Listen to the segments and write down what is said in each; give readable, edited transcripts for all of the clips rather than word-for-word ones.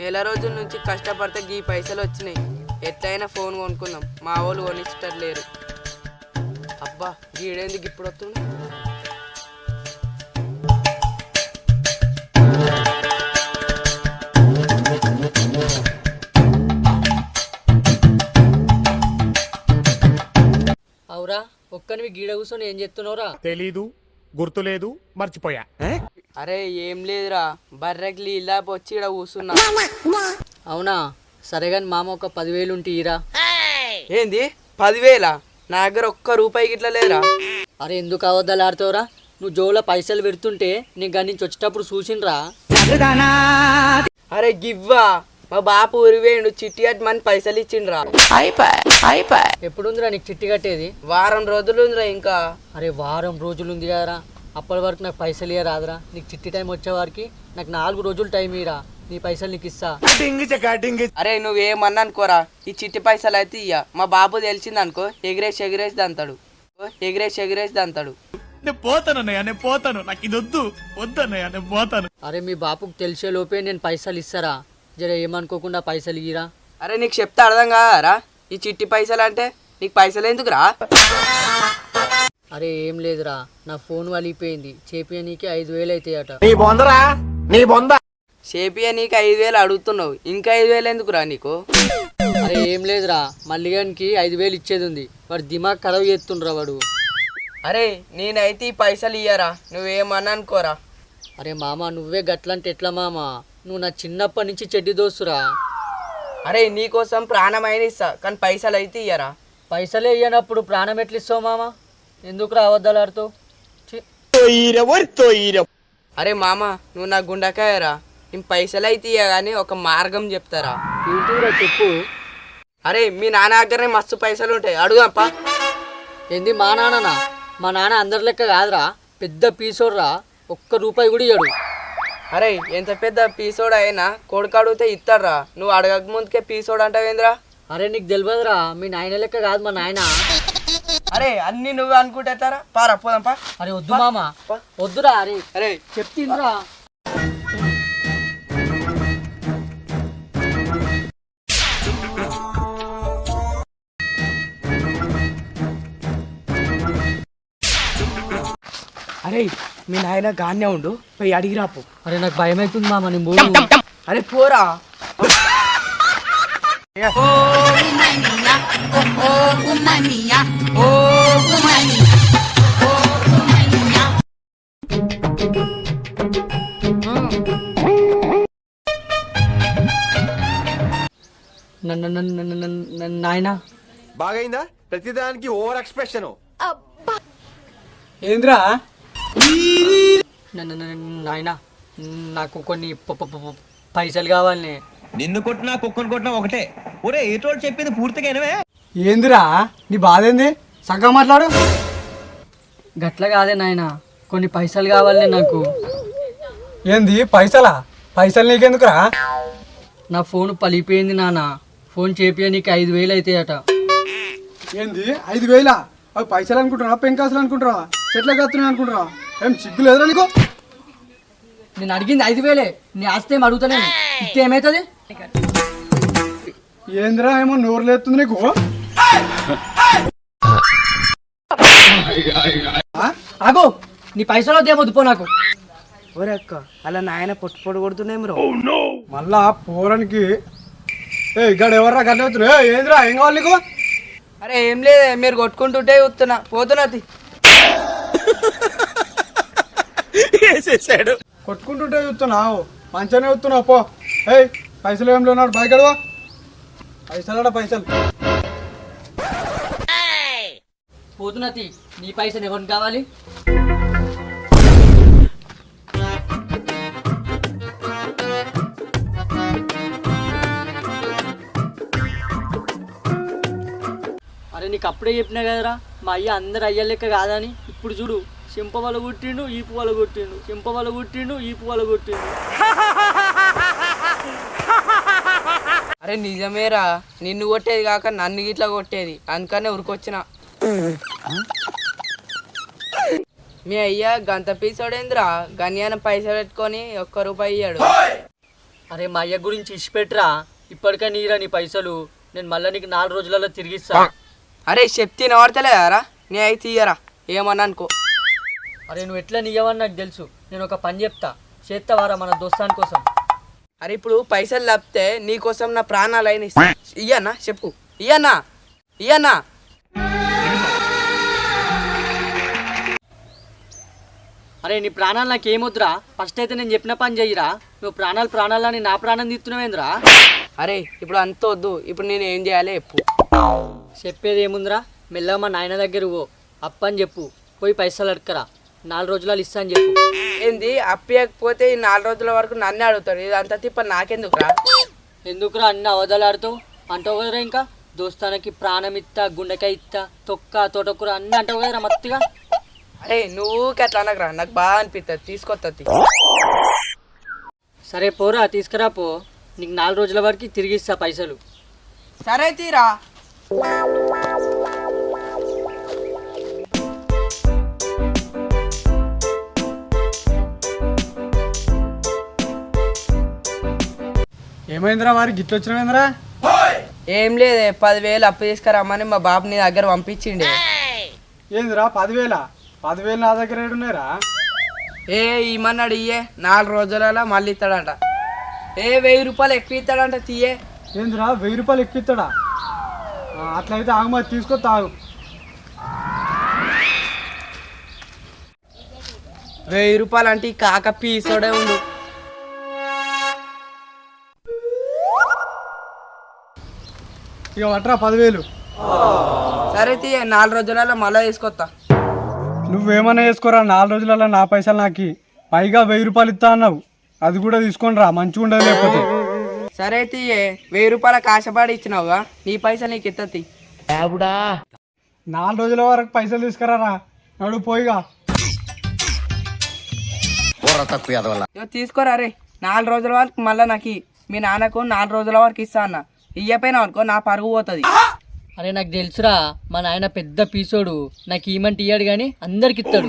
నెల రోజుల నుంచి కష్టపడితే ఈ పైసలు వచ్చినాయి. ఎట్లయినా ఫోన్ కొనుక్కుందాం. మా వాళ్ళు కొనిచ్చలేరు. అబ్బా గీడేందుకు ఇప్పుడు వస్తుంది. అవురా ఒక్కనివి గీడ కూర్చొని ఏం చెప్తున్నావురా? తెలీదు, గుర్తులేదు, మర్చిపోయా. అరే ఏం లేదురా, బర్రెకి నీళ్ళ వచ్చి ఇక్కడ కూర్చున్నా. అవునా సరే కానీ మామ ఒక 10,000 ఉంటే ఇరా. ఏంది 10,000? నా దగ్గర ఒక్క రూపాయి గిట్ల లేరా. అరే ఎందుకు అవద్దలాడుతావురా? నువ్వు జోలో పైసలు పెడుతుంటే నీకు గడి నుంచి వచ్చేటప్పుడు చూసిండ్రా. అరే గివ్వా, మా బాపు ఊరివేయండు, చిట్టి కట్టి మన పైసలు ఇచ్చిండ్రా. ఎప్పుడుందిరా నీకు చిట్టి కట్టేది? వారం రోజులు ఉందిరా ఇంకా. అరే వారం రోజులు ఉంది కదరా, అప్పటి వరకు నాకు పైసలు ఇయ్య రాదురా. నీకు చిట్టి టైం వచ్చే వారికి నాకు 4 రోజులు టైం ఇరా, నీ పైసలు నీకు ఇస్తా. అరే నువ్వేమన్నా అనుకోరా, ఈ చిట్టి పైసలు అయితే ఇయ్య. మా బాబు తెలిసింది అనుకో ఎగిరేసి దంతాడు. నేను పోతానన్నయ్య, నేను పోతాను. నాకు ఇది వద్దన్నయ్య, నేను పోతాను. అరే మీ బాపుకు తెలిసే లోపే నేను పైసలు ఇస్తారా, జర ఏమనుకోకుండా పైసలు ఇయ్యరా. అరే నీకు చెప్తే అర్థం కాదారా, ఈ చిట్టి పైసలు అంటే నీకు పైసలు ఎందుకురా? అరే ఏం లేదురా, నా ఫోన్ వలిగిపోయింది, చేపియనీకి 5,000 అవుతాయట. షేపియా నీకు 5,000 అడుగుతున్నావు, ఇంకా 5,000 ఎందుకురా నీకు? అరే ఏం లేదురా, మల్లిగానికి 5,000 ఇచ్చేది ఉంది. వాడు దిమాగ్ ఖరాబ్ చేస్తుండ్రా వాడు. అరే నేనైతే ఈ పైసలు ఇయ్యరా, నువ్వేమన్నా అనుకోరా. అరే మామ నువ్వే గట్లంటే ఎట్లా మామ? నువ్వు నా చిన్నప్పటి నుంచి చెడ్డి దోస్తురా. అరే నీకోసం ప్రాణమైన ఇస్తా, కానీ పైసలు అయితే ఇయ్యరా. పైసలే ఇయ్యనప్పుడు ప్రాణం ఎట్లా ఇస్తావు మామ? ఎందుకు రావద్దలాడుతావు? అరే మామ నువ్వు నా గుండకాయరా, నేను పైసలు అయితే ఇయ్య కానీ ఒక మార్గం చెప్తారా. ఏంటిరా చెప్పు. అరే మీ నాన్న దగ్గరనే మస్తు పైసలు ఉంటాయి, అడుగప్పా. ఏంది మా నాన్ననా? మా నాన్న అందరి లెక్క కాదురా, పెద్ద పీసోడ్రా, ఒక్క రూపాయి కూడా ఇయ్యడు. అరే ఎంత పెద్ద పీసోడు అయినా కొడుకు అడిగితే ఇస్తాడ్రా, నువ్వు అడగక ముందుకే పీసోడు అంటావేంద్రా? అరే నీకు తెలియదురా, మీ నాయన లెక్క కాదు మా నాయన. అరే అన్ని నువ్వే అనుకుంటే ఎట్లారా, పారా పోదాంపా. అరే వద్దు మామ, వద్దురా. అరే అరే చెప్తిండ్రా. అరే మీ నాయన గానే ఉండు, పోయి అడిగిరాపు. అరే నాకు భయం అవుతుంది మామ, నేను పోను. అరే పోరా. నాయనా బాగైందా? ప్రతిదానికి ఓవర్ ఎక్స్ప్రెషన్. ఏంద్రా నాయనా నాకు కొన్ని పైసలు కావాలి. నిన్ను కొట్టినా కుక్కను కొట్టినా ఒకటే. ఒరే ఏటోళ్ళు చెప్పింది పూర్తిగా వినవే. ఏందిరా నీ బాధ ఏంది? సగం మాట్లాడు. గట్ల కాదే నాయనా, కొన్ని పైసలు కావాలి నాకు. ఏంది పైసలా? పైసలు నీకెందుకురా? నా ఫోన్ పలిపోయింది నాన్న, ఫోన్ చేపియా నీకు 5,000 అవుతాయట. ఏంది 5,000? అవి పైసలు అనుకుంటున్నా, పెంకాసులు అనుకుంటున్నా, చెట్ల కత్తున్నా అనుకుంటున్నా? ఏం సిగ్గు లేదురా నీకు? నేను అడిగింది 5,000, నీ ఆస్తి ఏం అడుగుతానే, ఇస్తే ఏమవుతుంది? ఏందిరా ఏమో నోరు లేస్తుంది నీకు? ఆగో నీ పైసలు వద్దేమొద్దు పో నాకు. ఒరే అక్క అలా నాయన పొట్టు కొడుతున్నాం రో. మళ్ళా పోరానికి ఇక్కడ ఎవర్రా గడ్డ అవుతున్నా? ఏందిరా ఏం కావాలి నీకు? అరే ఏం లేదు, మీరు కొట్టుకుంటుంటే వస్తున్నా, పోతున్నా. కొట్టుకుంటుంటే చూస్తున్నావు, మంచిగానే చూస్తున్నావు. పో. ఏయ్ పైసలు ఏం లేనాడు, బయకడవా. పైసలు పైసలు పోతున్నా. నీ పైసలు ఎవరికి కావాలి? అరే నీకు అప్పుడే చెప్పినా కదరా, మా అయ్య అందరు అయ్య లెక్క కాదని. ఇప్పుడు చూడు, చెంప వల కొట్టిండు, ఈపు వల కొట్టిండు, చెంప వల కొట్టిండు, ఈపు వల కొట్టిండు. అరే నిజమేరా, నిన్ను కొట్టేది కాక నన్ను గిట్లా కొట్టేది, అందుకనే ఉరికొచ్చిన. మీ అయ్యా గంత పీసోడేంద్రా, గన్యాన పైసలు పెట్టుకొని 1 రూపాయి ఇయ్యాడు. అరే మా అయ్య గురించి ఇచ్చిపెట్టరా, ఇప్పటికే నీరా నీ పైసలు, నేను మళ్ళీ నీకు 4 రోజులలో తిరిగిస్తా. అరే చెప్తే నడతలేదారా, నీ అయితే ఇయ్యరా ఏమన్నా అనుకో. అరే నువ్వు ఎట్లా నీయవని నాకు తెలుసు, నేను ఒక పని చెప్తా, చేస్తావారా మన దోస్తాని కోసం. అరే ఇప్పుడు పైసలు తప్పితే నీకోసం నా ప్రాణాలు అయిన ఇస్తా. ఇయ్యన్నా చెప్పు, ఇయ్యన్నా ఇయ్యన్నా. అరే నీ ప్రాణాలు నాకేమొద్దురా, ఫస్ట్ అయితే నేను చెప్పిన పని చెయ్యిరా. నువ్వు ప్రాణాలని నా ప్రాణం తీస్తున్నావేంద్రా? అరే ఇప్పుడు అంత వద్దు, ఇప్పుడు నేను ఏం చేయాలి చెప్పు. చెప్పేది ఏముందిరా, మెల్లగా మా నాయన దగ్గర పో, అప్పని చెప్పు, పోయి పైసలు అడకరా, 4 రోజులలో ఇస్తా అని చెప్పు. ఏంది అప్పియకపోతే ఈ 4 రోజుల వరకు నన్నే అడుగుతాడు, ఇదంతా తిప్ప నాకెందుకురా? ఎందుకురా అన్ని అవదలాడుతావు అంటావు కదరా, ఇంకా దోస్తానకి ప్రాణం ఇత్తా, గుండెకాయ ఇత్తా, తొక్క తోటకూర అన్నీ అంటావు కదరా మత్తుగా. అరే నువ్వు అట్లా అనకరా, నాకు బాగా అనిపిస్తుంది, తీసుకొస్తుంది. సరే పోరా తీసుకురా పో, నీకు 4 రోజుల వరకు తిరిగి ఇస్తా పైసలు. సరే తీరా. ఏమైందిరా వారికి గిట్ల వచ్చినవేంద్రా? ఏం లేదే, 10,000 అప్పు తీసుకురమ్మని మా బాబు నీ దగ్గర పంపించిండే. ఏందిరా 10,000 నా దగ్గర ఏడున్నాయిరా? ఏ ఇమ్మన్నాడు ఇయ్యే, 4 రోజులలో మళ్ళీ ఇస్తాడంట. 1000 రూపాయలు ఎక్కువ ఇస్తాడంట, తీయే. ఏందిరా 1000 రూపాయలు ఎక్కిస్తాడా? అట్లయితే ఆగు, మరి తీసుకొస్తా ఆగు. 1000 రూపాయలు అంటే ఈ కాక పీసోడే ఉండు. ఇక పట్టరా 10,000. సరే తీయే, 4 రోజులలో మళ్ళీ తీసుకొస్తా. నువ్వేమన్నా చేసుకోరా, 4 రోజులలో నా పైసలు నాకు పైగా 1000 రూపాయలు ఇస్తా అన్నావు, అది కూడా తీసుకొని రా, మంచిగా ఉండదు లేకపోతే. సరే తీయే, 1000 రూపాయల కాశపాడి ఇచ్చినావుగా, నీ పైసలు నీకు ఇత్తది. 4 రోజుల వరకు పైసలు తీసుకురారా, నడు పోయిగా. నువ్వు తీసుకోరా రే, 4 రోజుల వరకు మళ్ళీ నాకు మీ నాన్నకు 4 రోజుల వరకు ఇస్తా అన్న. ఇయ్యపోయినావు అనుకో నా పరుగు పోతుంది. అరే నాకు తెలుసురా, మా నాయన పెద్ద పీసోడు, నాకు ఈమంటే ఇయ్యాడు కానీ అందరికి ఇస్తాడు.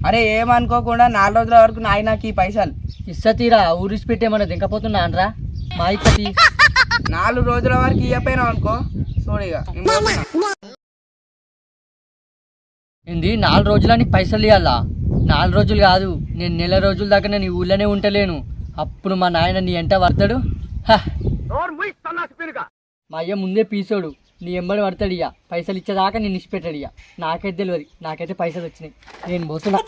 అరే ఏమనుకోకుండా 4 రోజుల వరకు నాకు ఈ పైసలు ఇస్తా తీరా, ఊరిసి పెట్టేమన్నా దింకపోతున్నా అనరా మా ఇక్కడి. 4 రోజుల వరకు ఇయ్యపోయినావు అనుకో చూడిగా. ఏంది 4 రోజుల నీకు పైసలు ఇవ్వాలా? 4 రోజులు కాదు, నేను నెల రోజుల దాకా నేను ఈ ఊళ్ళోనే ఉంటలేను, అప్పుడు మా నాయన నీ ఎంట పడతాడు. మా అయ్య ముందే పీసోడు, నీ ఎంబడి పడతాడు, ఇక పైసలు ఇచ్చేదాకా నేను ఇచ్చిపెట్టాడు. ఇక నాకైతే తెలియదు, నాకైతే పైసలు వచ్చినాయి, నేను పోతున్నా.